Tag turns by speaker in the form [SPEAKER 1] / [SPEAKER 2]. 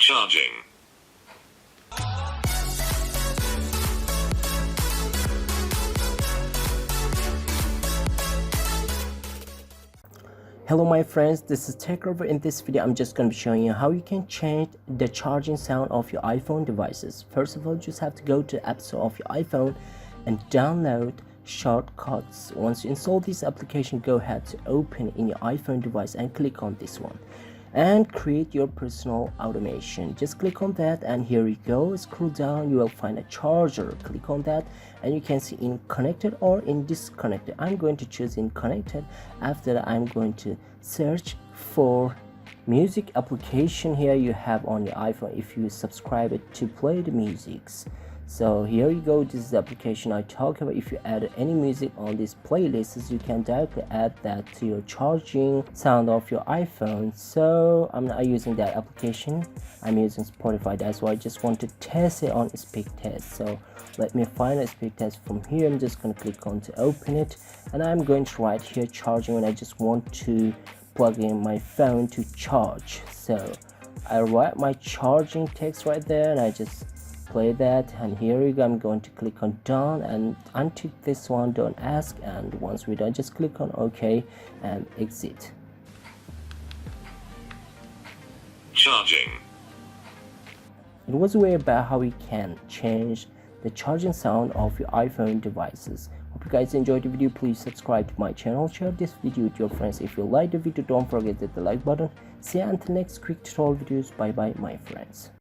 [SPEAKER 1] Charging.
[SPEAKER 2] Hello my friends, this is TechRover. In this video I'm just going to be showing you how you can change the charging sound of your iPhone devices. First of all, you just have to go to the App Store of your iPhone and download shortcuts. Once you install this application, go ahead to open in your iPhone device and click on this one and create your personal automation. Just click on that and here you go. Scroll down, you will find a charger. Click on that and you can see in connected or in disconnected. I'm going to choose in connected. After that, I'm going to search for music application here you have on your iPhone if you subscribe it to play the musics. So here you go, this is the application I talk about. If you add any music on these playlists, you can directly add that to your charging sound of your iPhone. So I'm not using that application, I'm using Spotify. That's why I just want to test it on speed test. So let me find a speed test from here. I'm just going to click on to open it and I'm going to write here charging, and I just want to plug in my phone to charge. So I write my charging text right there and I just play that, and here you go. I'm going to click on done and untick this one, don't ask, and once we're done just click on OK and exit.
[SPEAKER 1] Charging.
[SPEAKER 2] It was a way about how we can change the charging sound of your iPhone devices. Hope you guys enjoyed the video. Please subscribe to my channel, share this video with your friends. If you like the video, don't forget to hit the like button. See you until next quick tutorial videos. Bye bye my friends.